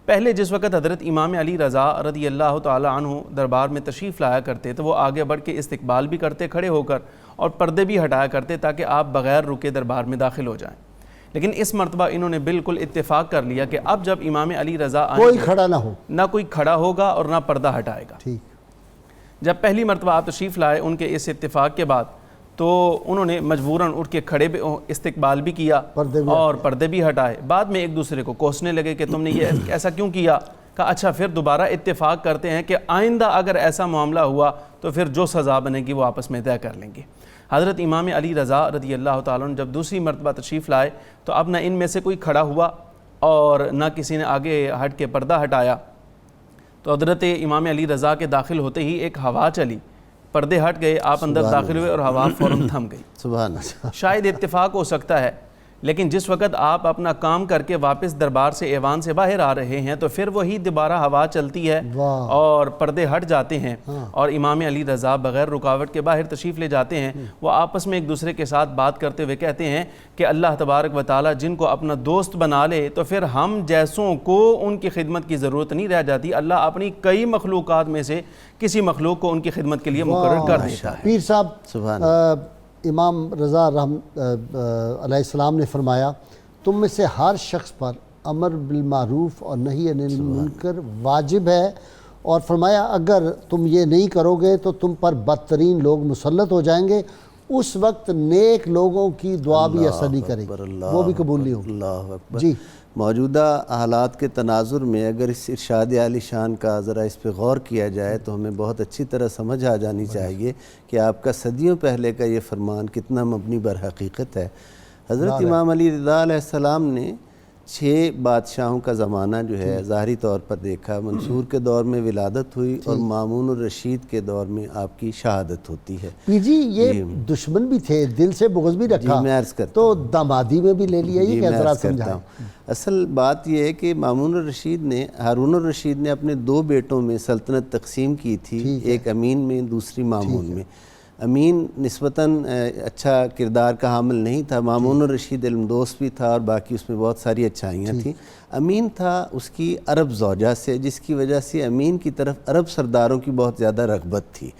پہلے جس وقت حضرت امام علی رضا رضی اللہ تعالی عنہ دربار میں تشریف لایا کرتے تو وہ آگے بڑھ کے استقبال بھی کرتے کھڑے ہو کر اور پردے بھی ہٹایا کرتے تاکہ آپ بغیر رکے دربار میں داخل ہو جائیں، لیکن اس مرتبہ انہوں نے بالکل اتفاق کر لیا کہ اب جب امام علی رضا آئیں کوئی کھڑا نہ ہو، نہ کوئی کھڑا ہوگا اور نہ پردہ ہٹائے گا۔ ٹھیک، جب پہلی مرتبہ آپ تشریف لائے ان کے اس اتفاق کے بعد تو انہوں نے مجبوراً اٹھ کے کھڑے استقبال بھی کیا اور پردے بھی ہٹائے، بعد میں ایک دوسرے کو کوسنے لگے کہ تم نے یہ ایسا کیوں کیا؟ کہا اچھا پھر دوبارہ اتفاق کرتے ہیں کہ آئندہ اگر ایسا معاملہ ہوا تو پھر جو سزا بنے گی وہ آپس میں طے کر لیں گے۔ حضرت امام علی رضا رضی اللہ تعالیٰ عنہ جب دوسری مرتبہ تشریف لائے تو اب نہ ان میں سے کوئی کھڑا ہوا اور نہ کسی نے آگے ہٹ کے پردہ ہٹایا، تو حضرت امام علی رضا کے داخل ہوتے ہی ایک ہوا چلی پردے ہٹ گئے, آپ اندر داخل ہوئے اور ہوا فوراً تھم گئی. سبحان اللہ. شاید اتفاق ہو سکتا ہے, لیکن جس وقت آپ اپنا کام کر کے واپس دربار سے ایوان سے باہر آ رہے ہیں تو پھر وہی دوبارہ ہوا چلتی ہے اور پردے ہٹ جاتے ہیں اور امام علی رضا بغیر رکاوٹ کے باہر تشریف لے جاتے ہیں. وہ آپس میں ایک دوسرے کے ساتھ بات کرتے ہوئے کہتے ہیں کہ اللہ تبارک و تعالیٰ جن کو اپنا دوست بنا لے تو پھر ہم جیسوں کو ان کی خدمت کی ضرورت نہیں رہ جاتی. اللہ اپنی کئی مخلوقات میں سے کسی مخلوق کو ان کی خدمت کے لیے مقرر کر دیتا ہے. پیر صاحب, سبحان امام رضا علیہ السلام نے فرمایا تم میں سے ہر شخص پر امر بالمعروف اور نہی عن المنکر واجب ہے, اور فرمایا اگر تم یہ نہیں کرو گے تو تم پر بدترین لوگ مسلط ہو جائیں گے, اس وقت نیک لوگوں کی دعا بھی اثر نہیں کرے گی, وہ بھی قبول نہیں ہوگی. اللہ اکبر. جی, موجودہ حالات کے تناظر میں اگر اس ارشاد عالی شان کا ذرا اس پہ غور کیا جائے تو ہمیں بہت اچھی طرح سمجھ آ جانی چاہیے کہ آپ کا صدیوں پہلے کا یہ فرمان کتنا مبنی بر حقیقت ہے. حضرت امام علی رضا علیہ السلام نے 6 بادشاہوں کا زمانہ جو ہے ظاہری طور پر دیکھا. منصور کے دور میں ولادت ہوئی اور مامون الرشید کے دور میں آپ کی شہادت ہوتی ہے. پیر جی یہ دشمن بھی تھے, دل سے بغض بھی رکھا, میں عرض کرتا تو دامادی میں بھی لے لیا, یہ کیا ذرا سمجھائیں. اصل بات یہ ہے کہ مامون الرشید نے, ہارون الرشید نے اپنے 2 بیٹوں میں سلطنت تقسیم کی تھی, ایک امین میں دوسری مامون میں. امین نسبتاً اچھا کردار کا حامل نہیں تھا, مامون الرشید علم دوست بھی تھا اور باقی اس میں بہت ساری اچھائیاں تھیں. امین تھا اس کی عرب زوجہ سے, جس کی وجہ سے امین کی طرف عرب سرداروں کی بہت زیادہ رغبت تھی.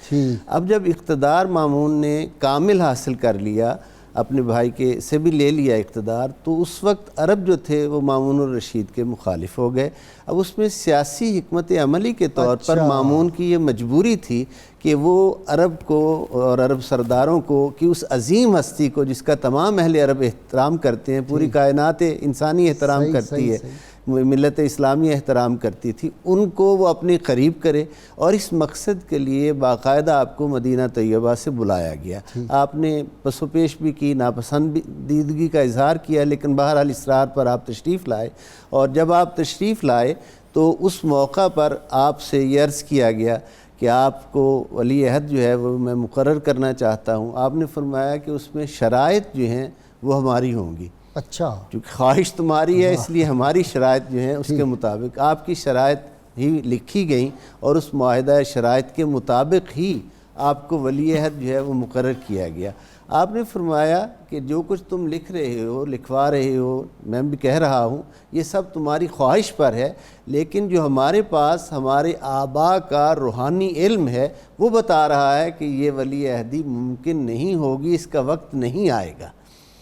اب جب اقتدار مامون نے کامل حاصل کر لیا, اپنے بھائی کے سے بھی لے لیا اقتدار, تو اس وقت عرب جو تھے وہ مامون الرشید کے مخالف ہو گئے. اب اس میں سیاسی حکمت عملی کے طور پر مامون کی یہ مجبوری تھی کہ وہ عرب کو اور عرب سرداروں کو کہ اس عظیم ہستی کو جس کا تمام اہل عرب احترام کرتے ہیں, پوری کائنات انسانی احترام کرتی ہے, ملت اسلامی احترام کرتی تھی, ان کو وہ اپنے قریب کرے, اور اس مقصد کے لیے باقاعدہ آپ کو مدینہ طیبہ سے بلایا گیا. آپ نے پس و پیش بھی کی, ناپسندیدگی کا اظہار کیا, لیکن بہرحال اصرار پر آپ تشریف لائے. اور جب آپ تشریف لائے تو اس موقع پر آپ سے یہ عرض کیا گیا کہ آپ کو ولی عہد جو ہے وہ میں مقرر کرنا چاہتا ہوں. آپ نے فرمایا کہ اس میں شرائط جو ہیں وہ ہماری ہوں گی. اچھا, چونکہ خواہش تمہاری ہے اس لیے ہماری شرائط جو ہیں اس کے مطابق آپ کی شرائط ہی لکھی گئیں, اور اس معاہدہ شرائط کے مطابق ہی آپ کو ولی عہد جو ہے وہ مقرر کیا گیا. آپ نے فرمایا کہ جو کچھ تم لکھ رہے ہو, لکھوا رہے ہو, میں بھی کہہ رہا ہوں, یہ سب تمہاری خواہش پر ہے, لیکن جو ہمارے پاس ہمارے آباء کا روحانی علم ہے وہ بتا رہا ہے کہ یہ ولی عہدی ممکن نہیں ہوگی, اس کا وقت نہیں آئے گا.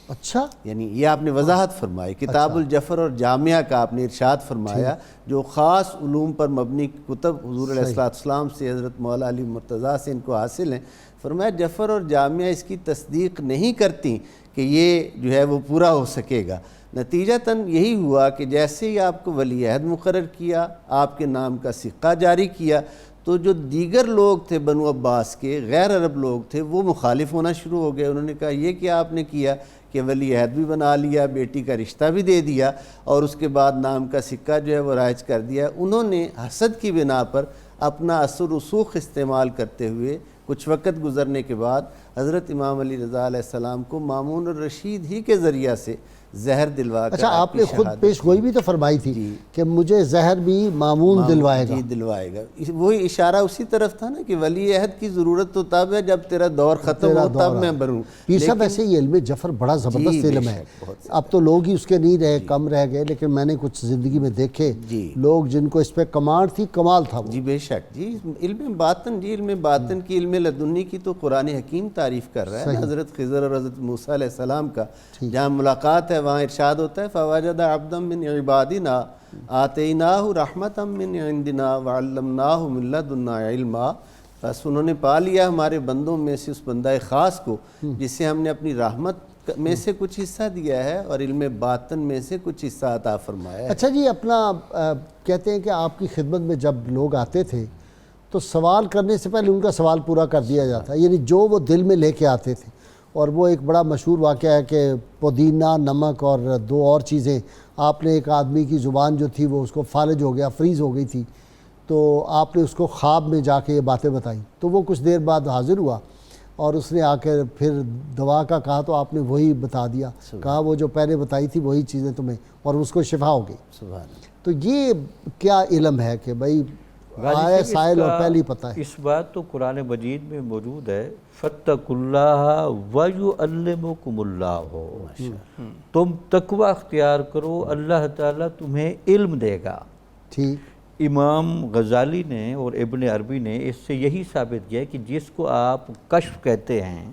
اچھا, یعنی یہ آپ نے وضاحت فرمائی. کتاب الجفر اور جامعہ کا آپ نے ارشاد فرمایا, جو خاص علوم پر مبنی کتب حضور علیہ السلام سے, حضرت مولا علی مرتضیٰ سے ان کو حاصل ہیں. فرمایا جفر اور جامعہ اس کی تصدیق نہیں کرتی کہ یہ جو ہے وہ پورا ہو سکے گا. نتیجتاً یہی ہوا کہ جیسے ہی آپ کو ولی عہد مقرر کیا, آپ کے نام کا سکہ جاری کیا, تو جو دیگر لوگ تھے بنو عباس کے, غیر عرب لوگ تھے, وہ مخالف ہونا شروع ہو گئے. انہوں نے کہا یہ کیا آپ نے کیا کہ ولی عہد بھی بنا لیا, بیٹی کا رشتہ بھی دے دیا, اور اس کے بعد نام کا سکہ جو ہے وہ رائج کر دیا. انہوں نے حسد کی بنا پر اپنا اثر رسوخ استعمال کرتے ہوئے کچھ وقت گزرنے کے بعد حضرت امام علی رضا علیہ السلام کو مامون الرشید ہی کے ذریعہ سے زہر دلوا کر. اچھا, آپ نے خود پیش گوئی بھی تو فرمائی تھی کہ مجھے زہر بھی مامون دلوائے گا. جی دلوائے گا. وہی اشارہ اسی طرف تھا نا کہ ولی عہد کی ضرورت تو تب ہے جب تیرا دور ختم ہو, تب میں بنوں. پیر صاحب ایسے یہ علم جفر بڑا زبردست علم ہے. اب تو لوگ ہی اس کے نہیں رہے, کم رہ گئے, لیکن میں نے کچھ زندگی میں دیکھے لوگ جن کو اس پہ کمانڈ تھی, کمال تھا. جی بے شک. جی علم باطن, جی علم باطن کی, علم لدنی کی تو قرآن حکیم تعریف کر رہا ہے. حضرت خضر اور حضرت موسیٰ علیہ السلام کا جہاں ملاقات ہے وہاں ارشاد ہوتا ہے فوجد عبدا من عبادنا آتیناہ رحمتا من عندنا وعلمناہ من لدنا علما. بس انہوں نے پا لیا ہمارے بندوں میں سے اس بندہ خاص کو جسے ہم نے اپنی رحمت میں سے کچھ حصہ دیا ہے اور علم باطن میں سے کچھ حصہ عطا فرمایا ہے. اچھا جی, اپنا کہتے ہیں کہ آپ کی خدمت میں جب لوگ آتے تھے تو سوال کرنے سے پہلے ان کا سوال پورا کر دیا جاتا ہے, یعنی جو وہ دل میں لے کے آتے تھے. اور وہ ایک بڑا مشہور واقعہ ہے کہ پودینہ, نمک اور 2 اور چیزیں, آپ نے ایک آدمی کی زبان جو تھی وہ اس کو فالج ہو گیا, فریز ہو گئی تھی, تو آپ نے اس کو خواب میں جا کے یہ باتیں بتائیں، تو وہ کچھ دیر بعد حاضر ہوا اور اس نے آ کے پھر دوا کا کہا تو آپ نے وہی بتا دیا، کہا وہ جو پہلے بتائی تھی وہی چیزیں تمہیں، اور اس کو شفا ہو گئی۔ سبحان اللہ۔ تو یہ کیا علم ہے کہ بھئی آئے سائل اور پہلی پتہ ہے؟ اس بات تو قرآن مجید میں موجود ہے، فَاتَّقُوا اللَّهَ وَيُعَلِّمُكُمُ اللَّهُ، تم تقوی اختیار کرو، اللہ تعالیٰ تمہیں علم دے گا۔ ٹھیک۔ امام غزالی نے اور ابن عربی نے اس سے یہی ثابت کیا کہ جس کو آپ کشف کہتے ہیں،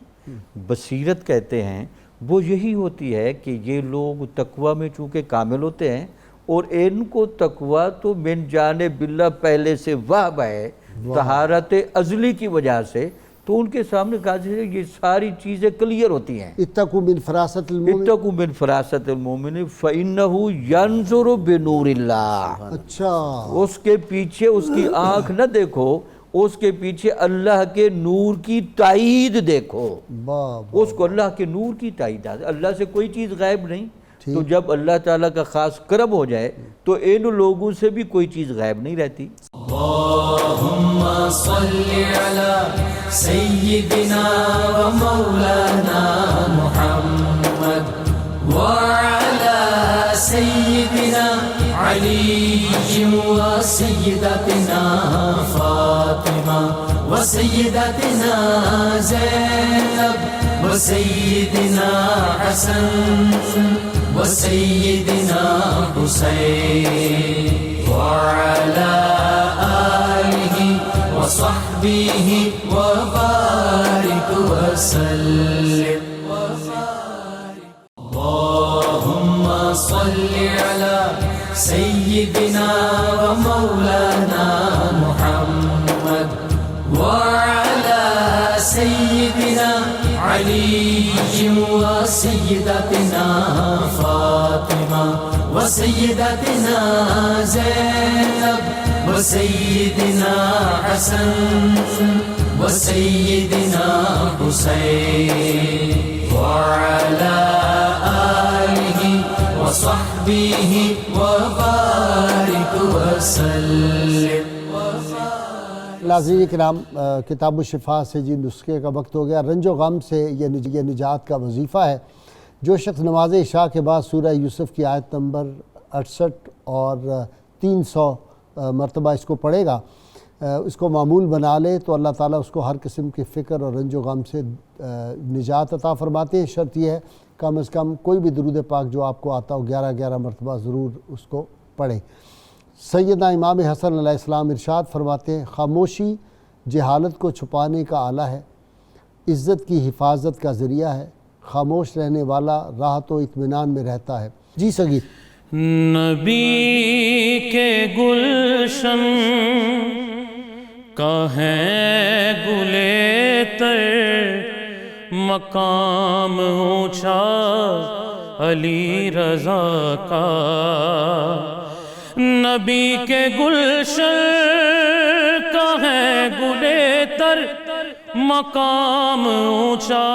بصیرت کہتے ہیں، وہ یہی ہوتی ہے کہ یہ لوگ تقوی میں چونکہ کامل ہوتے ہیں اور ان کو تقوی تو من جانب اللہ پہلے سے وہب ہے طہارت ازلی کی وجہ سے، تو ان کے سامنے کہا جائے یہ ساری چیزیں کلیئر ہوتی ہیں۔ اتقوا من فراست المومن۔ اتقوا من فراست المومن فإنہ ینظر بنور اللہ۔ اچھا، اس کے پیچھے اس کی آنکھ نہ دیکھو، اس کے پیچھے اللہ کے نور کی تائید دیکھو۔ اس کو اللہ کے نور کی تائید آتی، اللہ سے کوئی چیز غائب نہیں۔ تو جب اللہ تعالیٰ کا خاص کرم ہو جائے تو ان لوگوں سے بھی کوئی چیز غائب نہیں رہتی۔ اللہم صلی علی سیدنا و مولانا محمد وعلی سیدنا علی و سیدتنا فاطمہ و سیدتنا زینب و سیدنا حسن و سیدنا حسین وعلی آلہ و صحبہ و بارک وسلم۔ اللہم صلی علی سیدنا و مولانا محمد وعلی سیدنا علی و سیدتنا فاطمہ و سیدتنا زینب و سیدنا حسن و سیدنا حسین وعلی آلہ و صحبہ و بارک وسلم۔ ناظرین کرام، کتاب الشفا سے جی نسخے کا وقت ہو گیا۔ رنج و غم سے یہ نجات کا وظیفہ ہے۔ جو شخص نماز عشاء کے بعد سورہ یوسف کی آیت نمبر 68 اور 300 مرتبہ اس کو پڑھے گا، اس کو معمول بنا لے تو اللہ تعالیٰ اس کو ہر قسم کی فکر اور رنج و غم سے نجات عطا فرماتے ہیں۔ شرط یہ ہے کم از کم کوئی بھی درود پاک جو آپ کو آتا ہو 11 مرتبہ ضرور اس کو پڑھیں۔ سیدنا امام حسن علیہ السلام ارشاد فرماتے ہیں، خاموشی جہالت کو چھپانے کا آلہ ہے، عزت کی حفاظت کا ذریعہ ہے، خاموش رہنے والا راحت و اطمینان میں رہتا ہے۔ جی سگیر۔ نبی کے گلشن کا ہے گلے تر، مقام اونچا علی رضا کا۔ نبی کے گلشن کا ہے گلے تر، مقام اونچا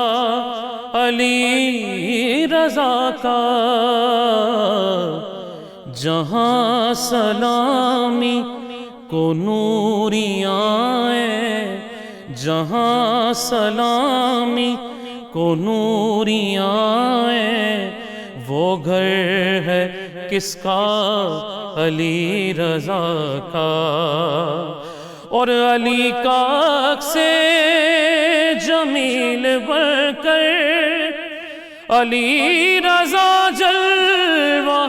علی رضا کا۔ جہاں سلامی کو نوریاں ہیں، جہاں سلامی کو نوریاں ہیں، وہ گھر ہے کس کا؟ علی رضا کا۔ اور علی کا عکس جمیل بڑھ کر علی رضا جلوہ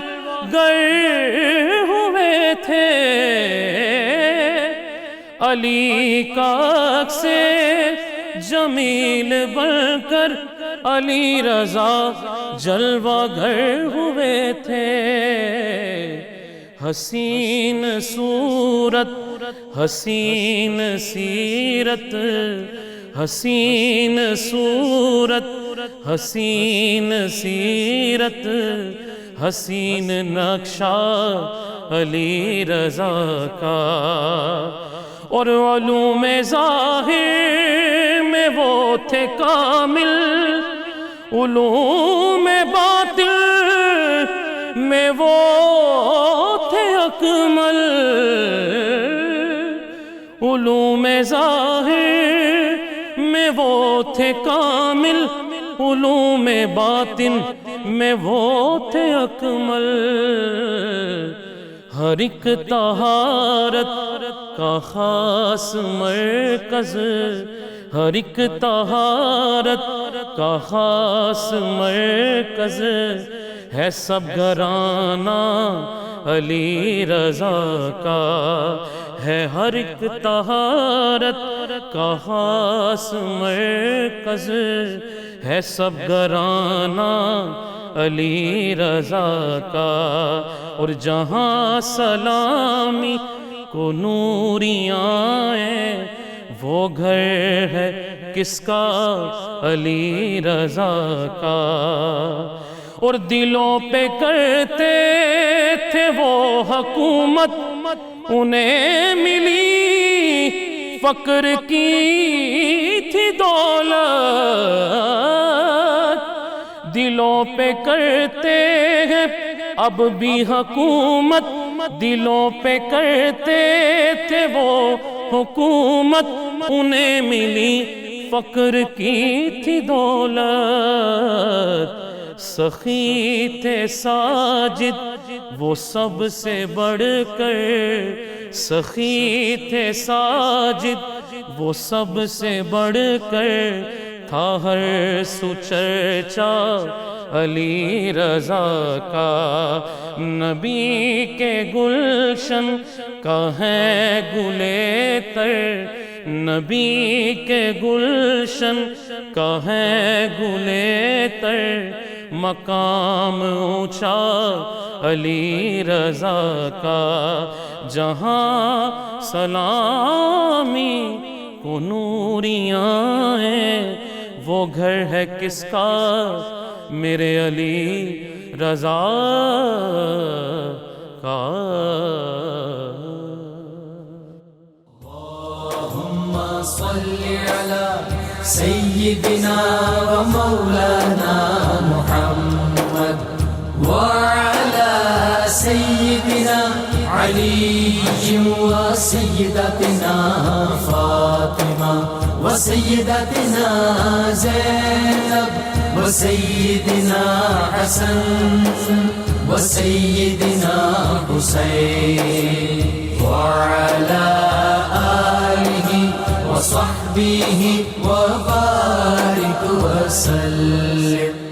گر ہوئے تھے۔ علی کا عکس جمیل بڑھ کر علی رضا جلوہ گر ہوئے تھے۔ حسین صورت حسین سیرت، حسین صورت حسین سیرت، حسین نقشہ علی رضا کا۔ اور علوم ظاہر میں وہ تھے کامل، علوم باطن میں وہ تھے اکمل۔ علوم ظاہر میں وہ تھے کامل، علوم باطن میں وہ تھے اکمل، ہر ایک طہارت کا خاص مرکز، ہر ایک طہارت کا خاص مرکز ہے سب گھرانہ علی رضا کا، ہے ہر ایک طہارت کا خاص مرکز ہے سب گھرانہ علی رضا کا، اور جہاں سلامی کو نوریاں ہیں وہ گھر ہے کس کا؟ علی رضا کا، اور دلوں پہ کرتے تھے وہ حکومت، انہیں ملی فقر کی تھی دولت، دلوں پہ کرتے ہیں اب بھی حکومت، دلوں پہ کرتے تھے وہ حکومت، انہیں ملی فقر کی تھی دولت، سخی تھے ساجد وہ سب سے بڑھ کر، سخی تھے ساجد وہ سب سے بڑھ کر، تھا ہر سو چرچا علی رضا کا، نبی کے گلشن کا ہے گلے تر، نبی کے گلشن کا ہے گلے تر، مقام اونچا علی رضا کا، جہاں سلامی کو نوریاں ہیں وہ گھر ہے کس کا؟ میرے علی رضا کا۔ اللہم صلی علی سیدنا و مولانا محمد وعلی سیدنا علی و سیدتنا فاطمہ و سیدتنا زینب و سیدنا حسن و سیدنا حسین وعلی آلہ و صحبہ و بارک وسلم۔